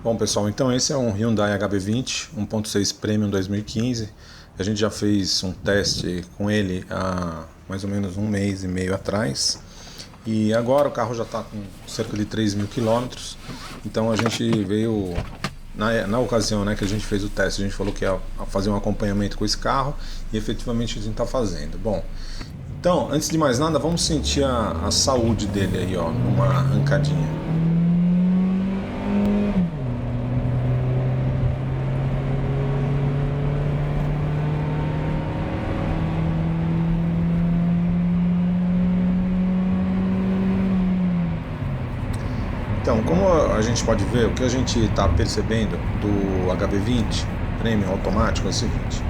Bom pessoal, então esse é um Hyundai HB20 1.6 Premium 2015. A gente já fez um teste com ele há mais ou menos um mês e meio atrás. E agora o carro já está com cerca de 3.000 quilômetros. Então a gente veio, na ocasião que a gente fez o teste, a gente falou que ia fazer um acompanhamento com esse carro. E efetivamente a gente está fazendo. Bom, então antes de mais nada vamos sentir a saúde dele aí, ó, numa arrancadinha. Então, como a gente pode ver, o que a gente está percebendo do HB20 Premium automático é o seguinte.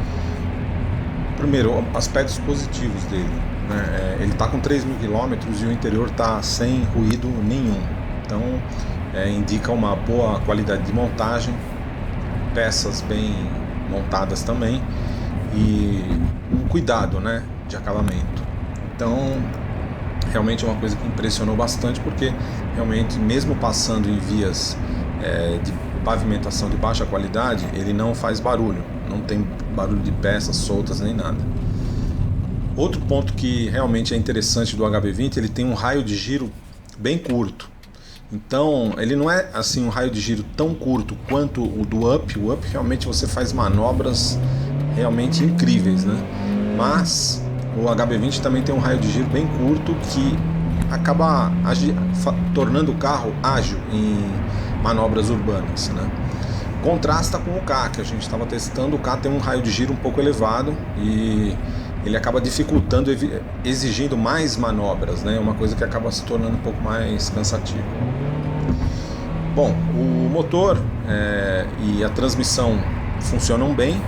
Primeiro, aspectos positivos dele, né? Ele está com 3.000 quilômetros e o interior está sem ruído nenhum. Então, indica uma boa qualidade de montagem, peças bem montadas também e um cuidado, né, de acabamento. Então, realmente é uma coisa que impressionou bastante, porque realmente, mesmo passando em vias de pavimentação de baixa qualidade, ele não faz barulho, não tem barulho de peças soltas nem nada. Outro ponto que realmente é interessante do HB20, ele tem um raio de giro bem curto. Então ele não é assim um raio de giro tão curto quanto o do Up. O Up realmente você faz manobras realmente incríveis, né? Mas o HB20 também tem um raio de giro bem curto que acaba tornando o carro ágil em manobras urbanas, né? Contrasta com o Ka, que a gente estava testando. O Ka tem um raio de giro um pouco elevado e ele acaba dificultando, exigindo mais manobras, né? Uma coisa que acaba se tornando um pouco mais cansativa. Bom, o motor e a transmissão funcionam bem.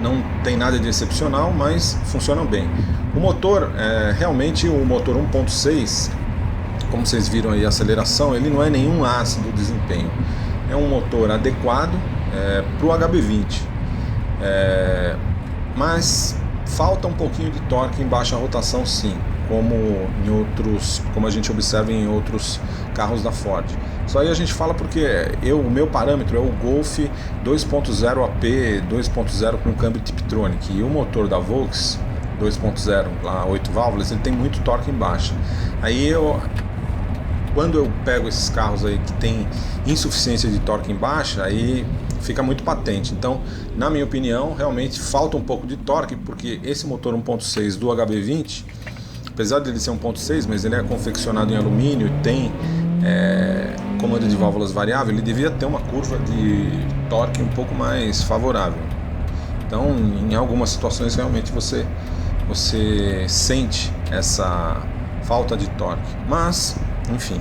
Não tem nada de excepcional, mas funcionam bem. O motor, realmente o motor 1.6, como vocês viram aí, a aceleração, ele não é nenhum ácido do desempenho. É um motor adequado para o HB20. Mas falta um pouquinho de torque em baixa rotação, sim, como a gente observa em outros carros da Ford. Isso aí a gente fala porque o meu parâmetro é o Golf 2.0 AP 2.0 com câmbio Tiptronic, e o motor da Volks 2.0, lá 8 válvulas, ele tem muito torque em baixa. Aí quando eu pego esses carros aí que tem insuficiência de torque em baixa, aí fica muito patente. Então, na minha opinião, realmente falta um pouco de torque, porque esse motor 1.6 do HB20, apesar de ele ser 1.6, mas ele é confeccionado em alumínio e tem comando de válvulas variável, ele devia ter uma curva de torque um pouco mais favorável. Então, em algumas situações, realmente você sente essa falta de torque. Mas, enfim,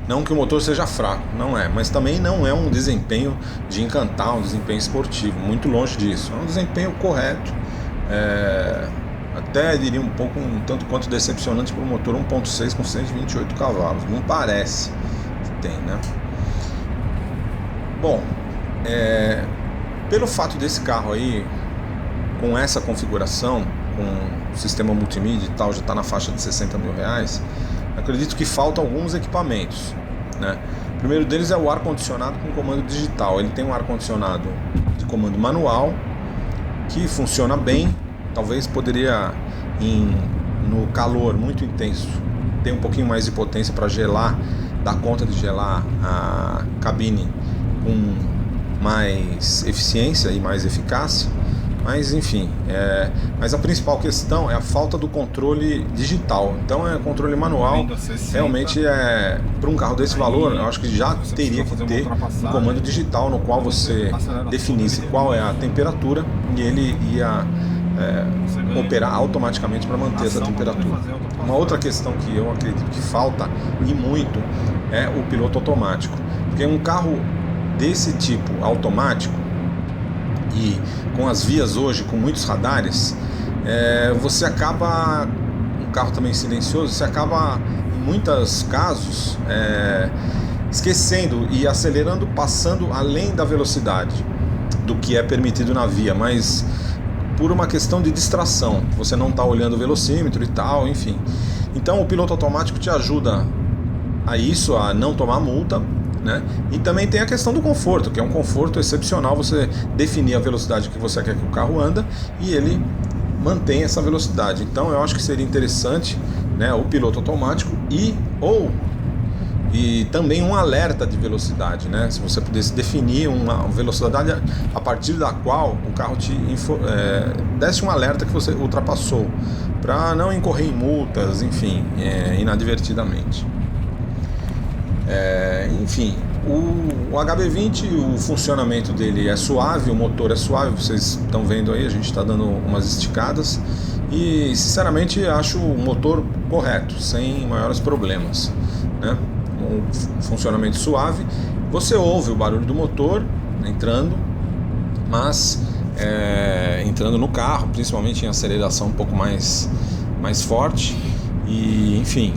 não que o motor seja fraco, não é, mas também não é um desempenho de encantar, um desempenho esportivo, muito longe disso. É um desempenho correto, até diria um pouco, um tanto quanto decepcionante para o motor 1.6 com 128 cavalos, não parece que tem, né? Bom, pelo fato desse carro aí, com essa configuração, com sistema multimídia e tal, já está na faixa de 60 mil reais, acredito que faltam alguns equipamentos, né? O primeiro deles é o ar-condicionado com comando digital. Ele tem um ar-condicionado de comando manual que funciona bem. Talvez poderia, no calor muito intenso, ter um pouquinho mais de potência para gelar, dar conta de gelar a cabine com mais eficiência e mais eficácia. Mas enfim, mas a principal questão é a falta do controle digital. Então controle manual, realmente para um carro desse valor, eu acho que já teria que ter um comando digital no qual você definisse qual é a temperatura e ele ia operar automaticamente para manter essa temperatura. Uma outra questão que eu acredito que falta e muito é o piloto automático, porque um carro desse tipo automático e com as vias hoje com muitos radares, você acaba, um carro também silencioso, você acaba em muitos casos esquecendo e acelerando, passando além da velocidade do que é permitido na via, mas por uma questão de distração, você não está olhando o velocímetro e tal, enfim. Então o piloto automático te ajuda a isso, a não tomar multa, né? E também tem a questão do conforto, que é um conforto excepcional, você definir a velocidade que você quer que o carro anda e ele mantém essa velocidade. Então eu acho que seria interessante, né, o piloto automático e também um alerta de velocidade, né? Se você pudesse definir uma velocidade a partir da qual o carro te desse um alerta que você ultrapassou, para não incorrer em multas, enfim, inadvertidamente. Enfim, o HB20, o funcionamento dele é suave, o motor é suave, vocês estão vendo aí, a gente está dando umas esticadas e sinceramente acho o motor correto, sem maiores problemas, né? Um funcionamento suave, você ouve o barulho do motor entrando, mas entrando no carro, principalmente em aceleração um pouco mais forte, e enfim,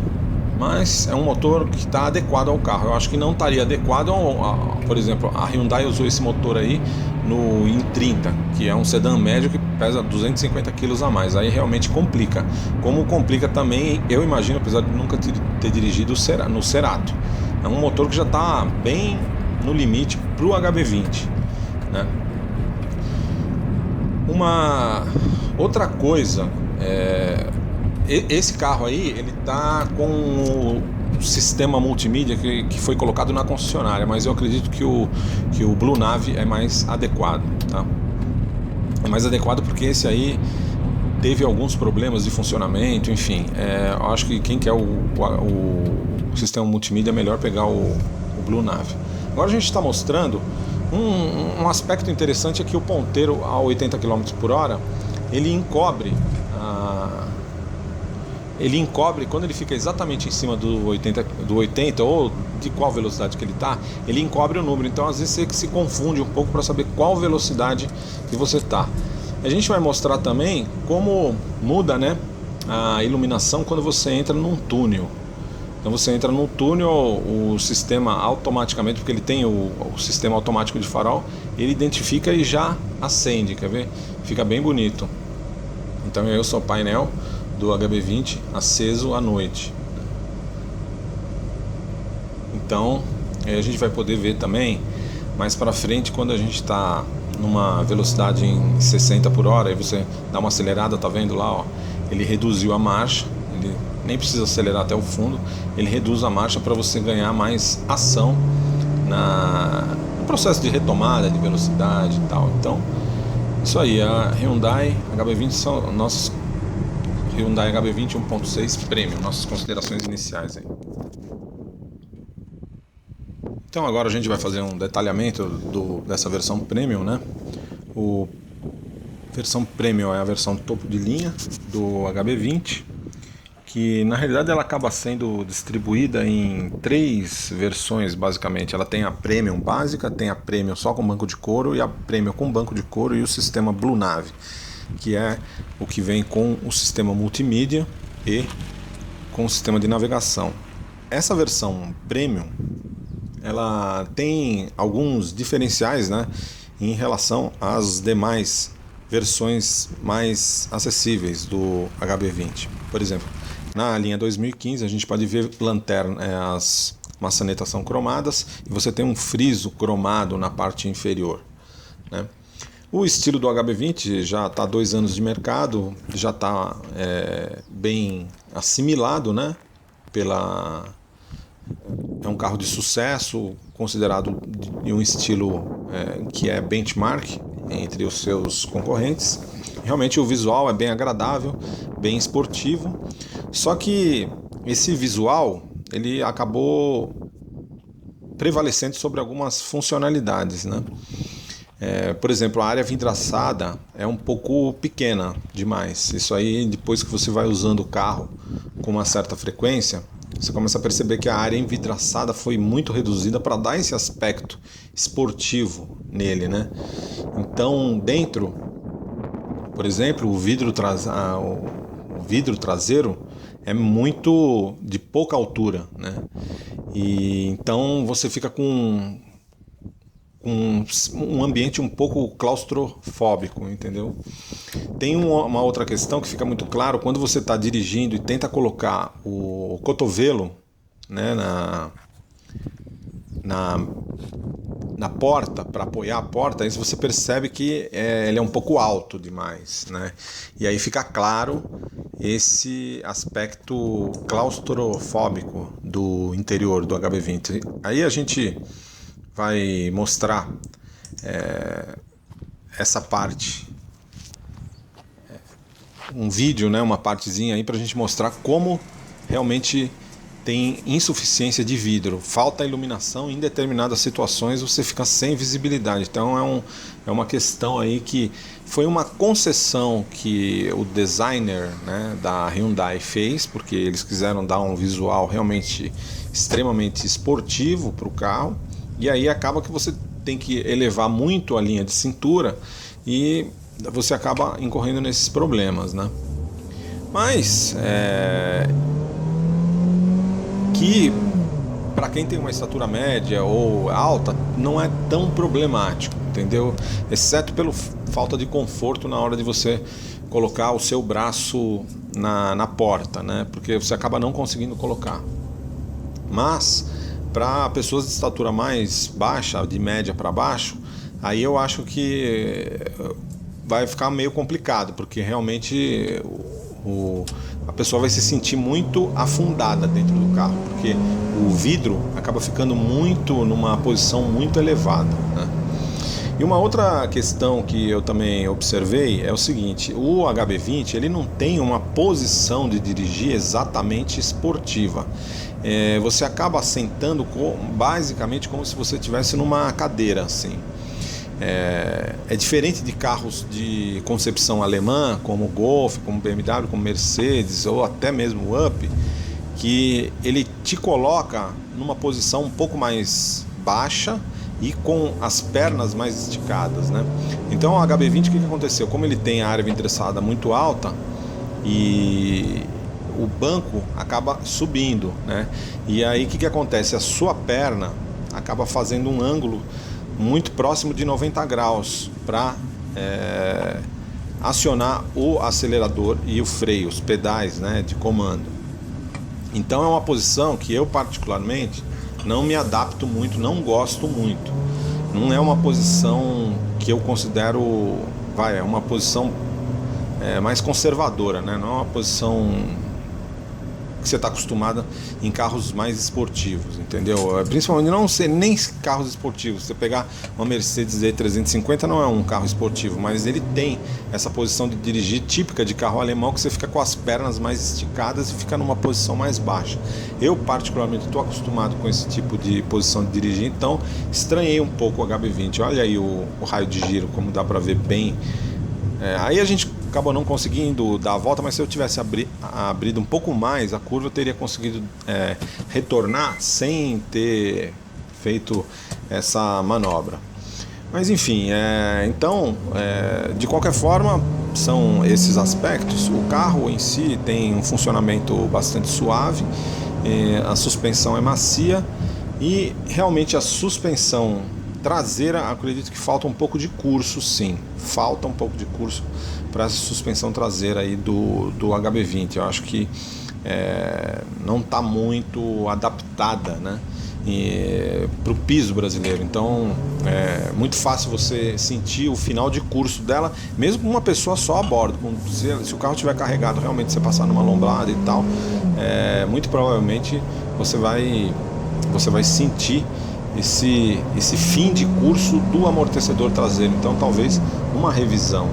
mas é um motor que está adequado ao carro. Eu acho que não estaria adequado por exemplo, a Hyundai usou esse motor aí no i30, que é um sedã médio que pesa 250 kg a mais, aí realmente complica, como complica também, eu imagino, apesar de nunca ter dirigido no Cerato, é um motor que já está bem no limite para o HB20, né? Uma outra coisa, esse carro aí, ele tá com o sistema multimídia que foi colocado na concessionária, mas eu acredito que o Blue Nave é mais adequado, tá? É mais adequado porque esse aí teve alguns problemas de funcionamento, enfim, eu acho que quem quer o sistema multimídia é melhor pegar o Blue Nave. Agora a gente está mostrando um aspecto interessante, é que o ponteiro a 80 km por hora, ele encobre quando ele fica exatamente em cima do 80 ou de qual velocidade que ele está, ele encobre o número. Então às vezes você se confunde um pouco para saber qual velocidade que você está. A gente vai mostrar também como muda, né, a iluminação quando você entra num túnel. Então você entra num túnel, o sistema automaticamente, porque ele tem o sistema automático de farol, ele identifica e já acende, quer ver? Fica bem bonito. Então eu sou o painel do HB20 aceso à noite. Então a gente vai poder ver também mais para frente, quando a gente está numa velocidade em 60 por hora e você dá uma acelerada, tá vendo lá, ó, ele reduziu a marcha, ele nem precisa acelerar até o fundo, ele reduz a marcha para você ganhar mais ação no processo de retomada de velocidade e tal. Então isso aí, a Hyundai HB20 são nossos Hyundai HB20 1.6 Premium, nossas considerações iniciais aí. Então agora a gente vai fazer um detalhamento dessa versão Premium, né? Versão Premium é a versão topo de linha do HB20, que na realidade ela acaba sendo distribuída em 3 versões basicamente. Ela tem a Premium básica, tem a Premium só com banco de couro e a Premium com banco de couro e o sistema Blue Nave, que é o que vem com o sistema multimídia e com o sistema de navegação. Essa versão Premium, ela tem alguns diferenciais, né, em relação às demais versões mais acessíveis do HB20. Por exemplo, na linha 2015 a gente pode ver lanterna, as maçanetas são cromadas e você tem um friso cromado na parte inferior, né? O estilo do HB20 já está há 2 anos de mercado, já está bem assimilado, né? É um carro de sucesso, considerado de um estilo que é benchmark entre os seus concorrentes. Realmente o visual é bem agradável, bem esportivo, só que esse visual ele acabou prevalecendo sobre algumas funcionalidades, né? Por exemplo, a área vidraçada é um pouco pequena demais. Isso aí, depois que você vai usando o carro com uma certa frequência, você começa a perceber que a área envidraçada foi muito reduzida para dar esse aspecto esportivo nele, né? Então, dentro, por exemplo, o vidro traseiro é muito de pouca altura, né? E então você fica com um ambiente um pouco claustrofóbico, entendeu? Tem uma outra questão que fica muito claro quando você está dirigindo e tenta colocar o cotovelo né, na, na porta, para apoiar a porta, aí você percebe que ele é um pouco alto demais, né? E aí fica claro esse aspecto claustrofóbico do interior do HB20. Aí a gente vai mostrar essa parte, um vídeo, né, uma partezinha aí para a gente mostrar como realmente tem insuficiência de vidro, falta iluminação, em determinadas situações você fica sem visibilidade. Então é uma questão aí que foi uma concessão que o designer, né, da Hyundai fez, porque eles quiseram dar um visual realmente extremamente esportivo para o carro, e aí acaba que você tem que elevar muito a linha de cintura e você acaba incorrendo nesses problemas, né? Mas que para quem tem uma estatura média ou alta não é tão problemático, entendeu? Exceto pela falta de conforto na hora de você colocar o seu braço na porta, né? Porque você acaba não conseguindo colocar. Mas para pessoas de estatura mais baixa, de média para baixo, aí eu acho que vai ficar meio complicado, porque realmente a pessoa vai se sentir muito afundada dentro do carro, porque o vidro acaba ficando muito numa posição muito elevada, né? E uma outra questão que eu também observei é o seguinte: o HB20 ele não tem uma posição de dirigir exatamente esportiva. Você acaba sentando basicamente como se você estivesse numa cadeira assim. É diferente de carros de concepção alemã, como o Golf, como o BMW, como Mercedes ou até mesmo o Up, que ele te coloca numa posição um pouco mais baixa e com as pernas mais esticadas, né? Então o HB20, o que aconteceu? Como ele tem a área vidraçada muito alta e o banco acaba subindo, né? E aí o que acontece? A sua perna acaba fazendo um ângulo muito próximo de 90 graus para acionar o acelerador e o freio, os pedais, né, de comando. Então é uma posição que eu particularmente não me adapto muito, não gosto muito. Não é uma posição que eu considero, é uma posição mais conservadora, né? Não é uma posição que você está acostumada em carros mais esportivos, entendeu? Principalmente não ser nem carros esportivos. Você pegar uma Mercedes E350 não é um carro esportivo, mas ele tem essa posição de dirigir típica de carro alemão, que você fica com as pernas mais esticadas e fica numa posição mais baixa. Eu particularmente estou acostumado com esse tipo de posição de dirigir, então estranhei um pouco o HB20. Olha aí o raio de giro, como dá para ver bem. Aí a gente acabou não conseguindo dar a volta, mas se eu tivesse abrido um pouco mais a curva, eu teria conseguido retornar sem ter feito essa manobra. Mas enfim, então, de qualquer forma, são esses aspectos. O carro em si tem um funcionamento bastante suave, a suspensão é macia e realmente a suspensão traseira, acredito que falta um pouco de curso, sim. Falta um pouco de curso para essa suspensão traseira aí do HB20. Eu acho que não está muito adaptada, né, para o piso brasileiro. Então é muito fácil você sentir o final de curso dela, mesmo com uma pessoa só a bordo. Se o carro estiver carregado, realmente você passar numa lombada e tal, muito provavelmente você vai sentir esse fim de curso do amortecedor traseiro. Então talvez uma revisão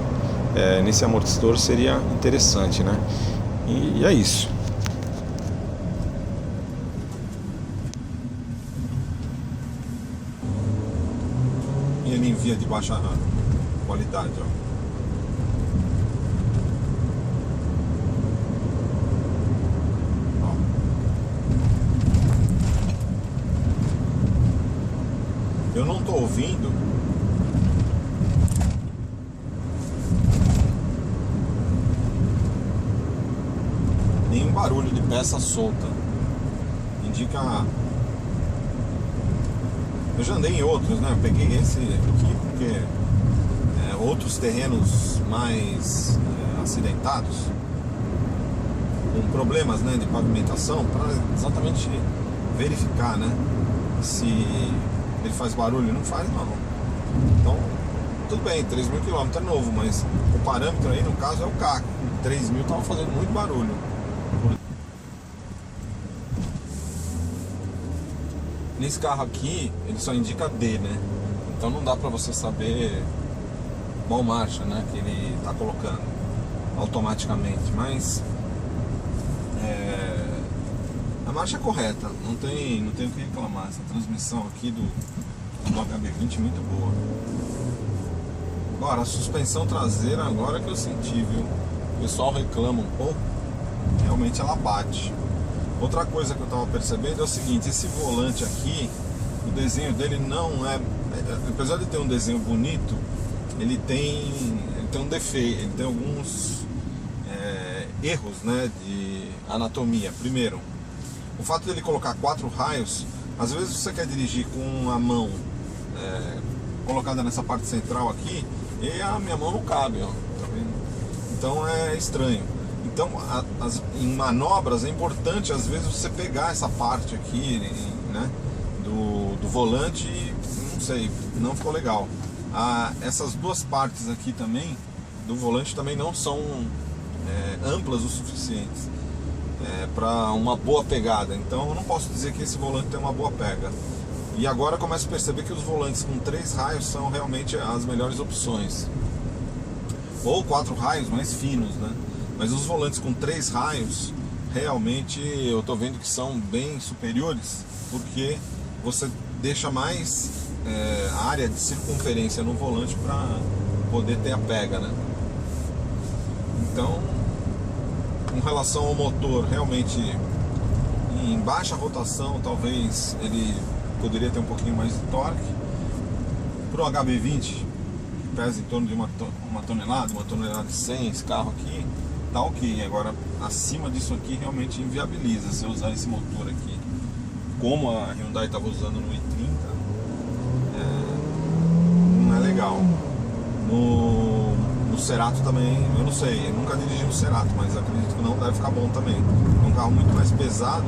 nesse amortecedor seria interessante, né? E é isso. E ele envia de baixa qualidade, ó. Eu não estou ouvindo nenhum barulho de peça solta. Indica. Eu já andei em outros, né? Eu peguei esse aqui porque outros terrenos mais acidentados, com problemas, né, de pavimentação, para exatamente verificar, né, se ele faz barulho. Não faz, não. Então, tudo bem, 3.000 km é novo, mas o parâmetro aí, no caso, é o K. 3.000 estava fazendo muito barulho. Nesse carro aqui, ele só indica D, né? Então não dá pra você saber qual marcha, né, que ele tá colocando automaticamente, mas a marcha é correta, não tem o que reclamar. Essa transmissão aqui do HB20 é muito boa. Agora, a suspensão traseira agora que eu senti, viu? O pessoal reclama um pouco, realmente ela bate. Outra coisa que eu tava percebendo é o seguinte: esse volante aqui, o desenho dele não é, apesar de ter um desenho bonito, ele tem um defeito, ele tem alguns erros, né, de anatomia. Primeiro, o fato dele colocar 4 raios, às vezes você quer dirigir com a mão colocada nessa parte central aqui, e a minha mão não cabe, ó, tá vendo? Então é estranho. Então, em manobras é importante às vezes você pegar essa parte aqui, né, do volante, e não sei, não ficou legal. Essas duas partes aqui também do volante também não são amplas o suficiente para uma boa pegada. Então eu não posso dizer que esse volante tem uma boa pega. E agora eu começo a perceber que os volantes com 3 raios são realmente as melhores opções, ou 4 raios mais finos, né? Mas os volantes com 3 raios, realmente eu tô vendo que são bem superiores, porque você deixa mais área de circunferência no volante para poder ter a pega, né? Então, com relação ao motor, realmente em baixa rotação, talvez ele poderia ter um pouquinho mais de torque. Pro HB20, que pesa em torno de uma tonelada e 100, esse carro aqui, tá ok. Agora, acima disso aqui realmente inviabiliza você usar esse motor aqui, como a Hyundai estava usando no i30. Não é legal. No Cerato também, eu não sei, eu nunca dirigi no Cerato, mas acredito que não deve ficar bom também. É um carro muito mais pesado.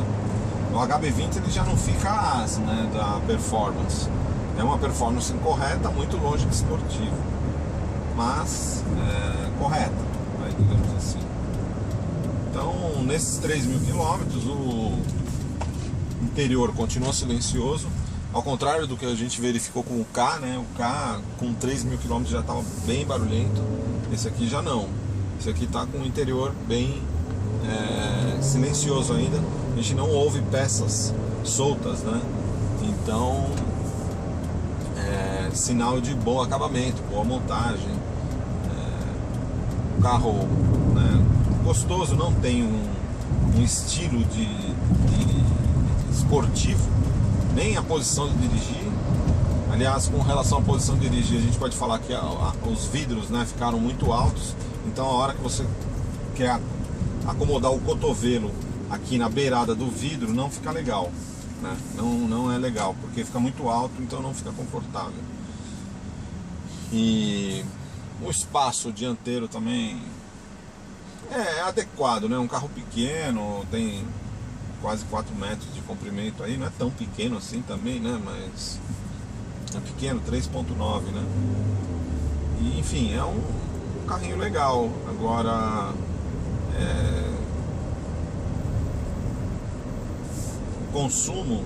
O HB20 ele já não fica as, né, da performance. É uma performance correta, muito longe de esportivo, mas correta, né, digamos assim. Então, nesses 3.000 km, o interior continua silencioso, ao contrário do que a gente verificou com o K, né? O K com 3.000 km já estava bem barulhento. Esse aqui já não. Esse aqui está com o interior bem silencioso ainda. A gente não ouve peças soltas, né? Então, sinal de bom acabamento, boa montagem. O carro, né, gostoso, não tem um estilo de esportivo, nem a posição de dirigir. Aliás, com relação à posição de dirigir, a gente pode falar que os vidros, né, ficaram muito altos. Então a hora que você quer acomodar o cotovelo aqui na beirada do vidro, não fica legal, né? Não é legal, porque fica muito alto, então não fica confortável. E o espaço dianteiro também é adequado, né? Um carro pequeno, tem quase 4 metros de comprimento aí, não é tão pequeno assim também, né? Mas é pequeno, 3.9, né? E, enfim, é um carrinho legal. Agora, o consumo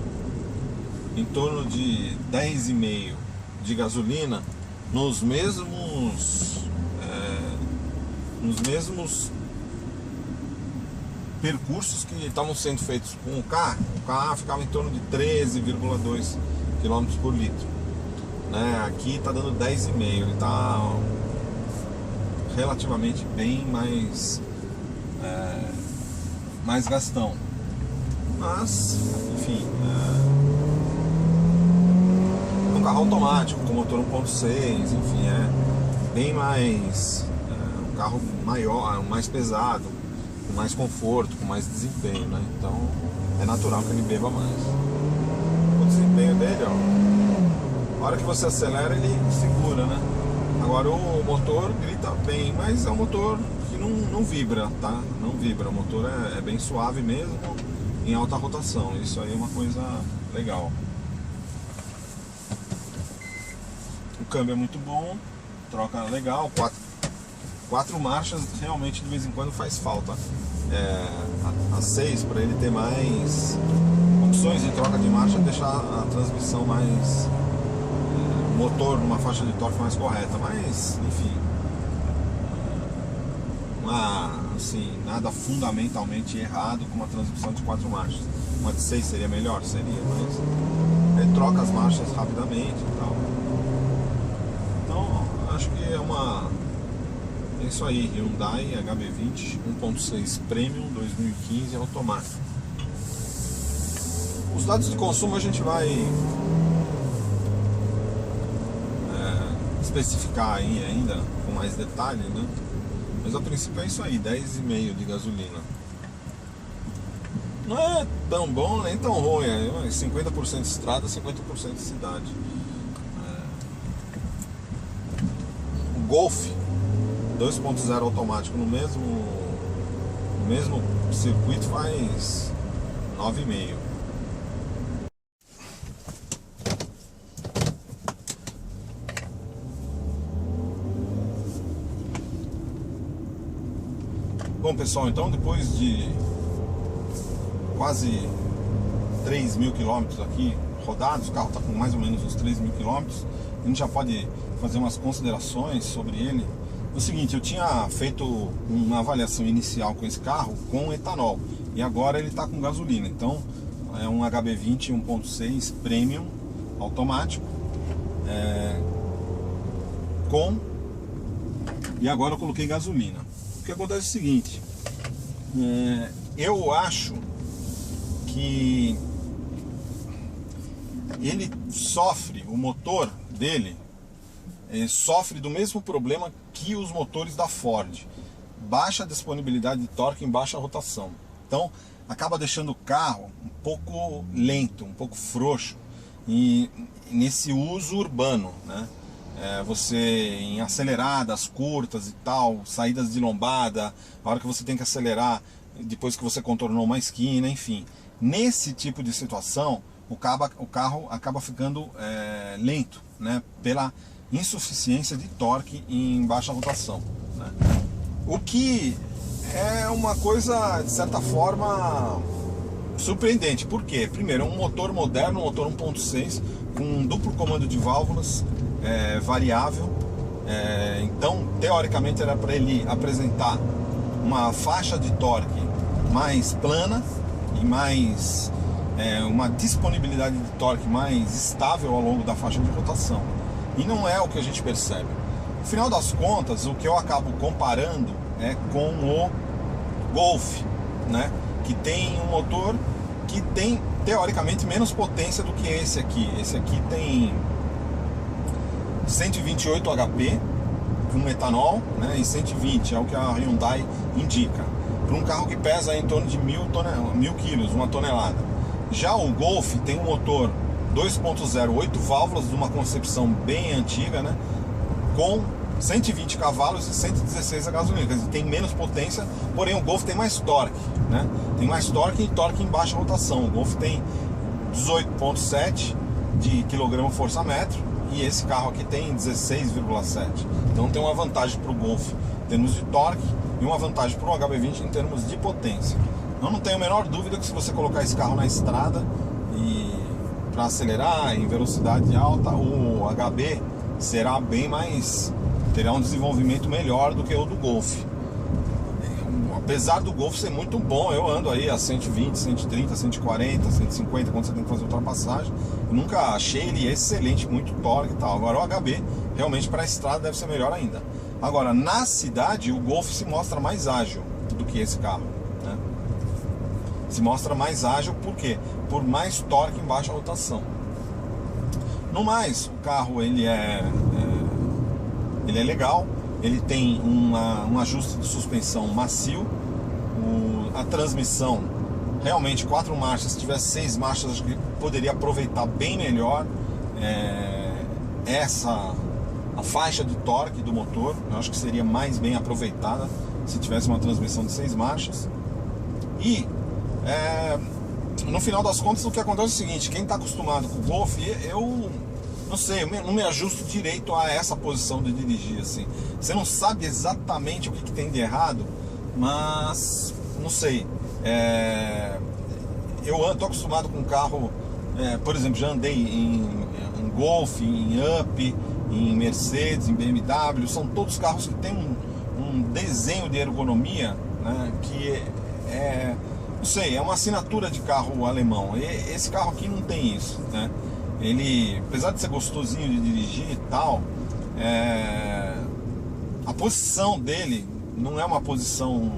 em torno de 10,5 de gasolina nos mesmos percursos que estavam sendo feitos com o K ficava em torno de 13,2 km por litro, né? Aqui está dando 10,5, ele está relativamente bem mais gastão, mas enfim, é um carro automático com motor 1.6, enfim, é bem mais um carro maior, mais pesado, com mais conforto, com mais desempenho, né? Então é natural que ele beba mais. O desempenho dele, ó, a hora que você acelera ele segura, né? Agora o motor grita bem, mas é um motor que não vibra, tá? Não vibra, o motor é bem suave mesmo. em alta rotação. Isso aí é uma coisa legal. O câmbio é muito bom, troca legal, quatro marchas realmente de vez em quando faz falta. A 6, para ele ter mais opções de troca de marcha, deixar a transmissão mais o motor numa faixa de torque mais correta, mas enfim, assim, nada fundamentalmente errado com uma transmissão de 4 marchas. Uma de 6 seria melhor? Seria, mas ele troca as marchas rapidamente e tal. Então acho que é isso aí, Hyundai HB20 1.6 Premium 2015 automático. Os dados de consumo a gente vai especificar aí ainda com mais detalhe, né? Mas a princípio é isso aí, 10,5 de gasolina. Não é tão bom nem tão ruim, é 50% estrada, 50% cidade. O Golf 2.0 automático no mesmo circuito faz 9,5. Bom, pessoal, então depois de quase 3.000 quilômetros aqui rodados, o carro está com mais ou menos uns 3.000 quilômetros, a gente já pode fazer umas considerações sobre ele. O seguinte, eu tinha feito uma avaliação inicial com esse carro com etanol e agora ele está com gasolina. Então é um HB20 1.6 Premium automático e agora eu coloquei gasolina. O que acontece é o seguinte, eu acho que ele sofre, o motor dele sofre do mesmo problema que os motores da Ford: baixa disponibilidade de torque em baixa rotação. Então acaba deixando o carro um pouco lento, um pouco frouxo e nesse uso urbano, né? Você em aceleradas curtas e tal, saídas de lombada, a hora que você tem que acelerar depois que você contornou uma esquina, enfim, nesse tipo de situação o carro acaba ficando lento, né? Pela insuficiência de torque em baixa rotação, né? O que é uma coisa de certa forma surpreendente. Por quê? Primeiro, é um motor moderno, um motor 1.6 com um duplo comando de válvulas variável, então teoricamente era para ele apresentar uma faixa de torque mais plana e mais uma disponibilidade de torque mais estável ao longo da faixa de rotação, e não é o que a gente percebe. No final das contas, o que eu acabo comparando é com o Golf, né? Que tem um motor que tem teoricamente menos potência do que esse aqui. Esse aqui tem 128 HP com etanol, né? E 120 é o que a Hyundai indica para um carro que pesa em torno de 1.000 quilos, 1 tonelada. Já o Golf tem um motor 2.0, 8 válvulas, de uma concepção bem antiga, né? Com 120 cavalos e 116 a gasolina, quer dizer, tem menos potência, porém o Golf tem mais torque, né? Tem mais torque e torque em baixa rotação. O Golf tem 18,7 de quilograma-força-metro e esse carro aqui tem 16,7. Então tem uma vantagem para o Golf em termos de torque e uma vantagem para o HB20 em termos de potência. Eu não tenho a menor dúvida que se você colocar esse carro na estrada e para acelerar em velocidade alta, o HB será bem mais, terá um desenvolvimento melhor do que o do Golf. Apesar do Golf ser muito bom, eu ando aí a 120, 130, 140, 150 quando você tem que fazer ultrapassagem. Eu nunca achei ele excelente, muito torque e tal. Agora o HB realmente para a estrada deve ser melhor ainda. Agora na cidade o Golf se mostra mais ágil do que esse carro, né? Se mostra mais ágil por quê? Por mais torque em baixa rotação. No mais, o carro ele é legal, ele tem um ajuste de suspensão macio, a transmissão realmente 4 marchas. Se tivesse 6 marchas, acho que poderia aproveitar bem melhor a faixa de torque do motor. Eu acho que seria mais bem aproveitada se tivesse uma transmissão de 6 marchas. E no final das contas, o que acontece é o seguinte: quem está acostumado com o Golf, eu não sei, eu não me ajusto direito a essa posição de dirigir, assim. Você não sabe exatamente o que tem de errado, mas não sei. Eu tô acostumado com carro, por exemplo, já andei em Golf, em Up, em Mercedes, em BMW. São todos carros que tem um desenho de ergonomia, né, que não sei, é uma assinatura de carro alemão. E esse carro aqui não tem isso, né? Ele, apesar de ser gostosinho de dirigir e tal, a posição dele não é uma posição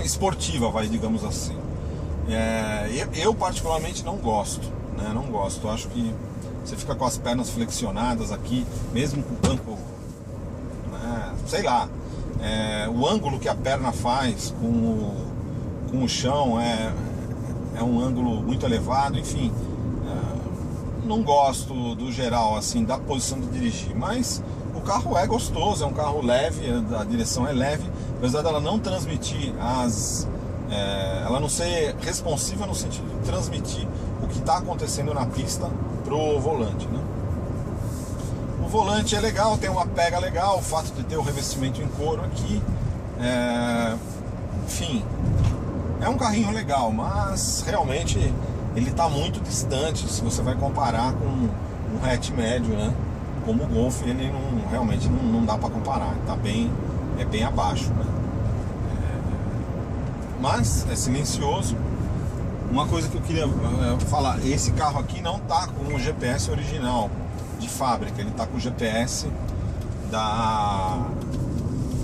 esportiva, digamos assim. Eu particularmente não gosto, né? Não gosto. Eu acho que você fica com as pernas flexionadas aqui, mesmo com o banco, né? Sei lá, o ângulo que a perna faz com o chão é um ângulo muito elevado, enfim. Não gosto do geral, assim, da posição de dirigir, mas o carro é gostoso, é um carro leve, a direção é leve, apesar dela não transmitir ela não ser responsiva no sentido de transmitir o que está acontecendo na pista pro volante, né? O volante é legal, tem uma pega legal, o fato de ter o revestimento em couro aqui, enfim, é um carrinho legal, mas realmente ele está muito distante se você vai comparar com um hatch médio, né? Como o Golf, ele realmente não dá para comparar, é bem abaixo, né? Mas é silencioso. Uma coisa que eu queria falar: esse carro aqui não tá com o GPS original de fábrica, ele tá com o GPS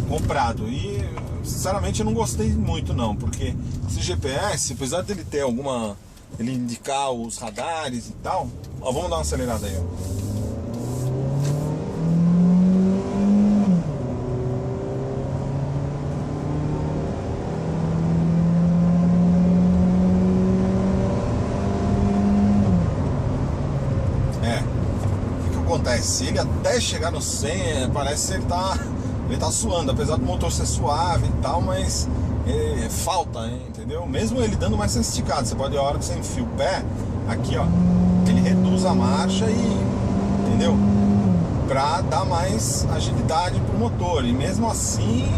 comprado. E sinceramente eu não gostei muito não, porque esse GPS, apesar dele ter ele indicar os radares e tal, ó, vamos dar uma acelerada aí, ó. Ele até chegar no 100, parece que ele tá suando, apesar do motor ser suave e tal, mas falta, entendeu? Mesmo ele dando mais esticado, você pode, a hora que você enfia o pé aqui, ó, ele reduz a marcha entendeu? Pra dar mais agilidade pro motor, e mesmo assim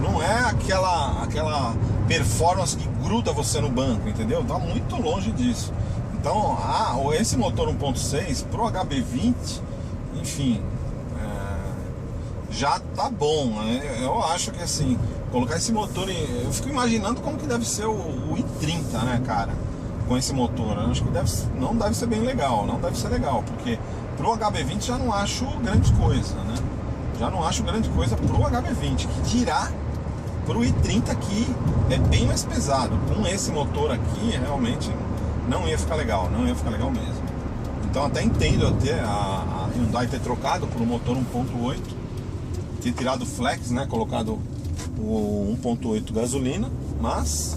não é aquela performance que gruda você no banco, entendeu? Tá muito longe disso. Então, esse motor 1.6 pro HB20, enfim, já tá bom, né? Eu acho que assim, colocar esse motor eu fico imaginando como que deve ser o i30, né, cara, com esse motor. Eu acho que não deve ser bem legal, não deve ser legal, porque pro HB20 já não acho grande coisa, né? Já não acho grande coisa pro HB20, que dirá pro i30, que é bem mais pesado. Com esse motor aqui, realmente não ia ficar legal mesmo. Então até entendo a Hyundai ter trocado por um motor 1.8, ter tirado o flex, né, colocado o 1.8 gasolina, mas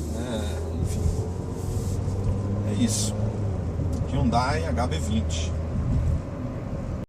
enfim, é isso. Hyundai HB20.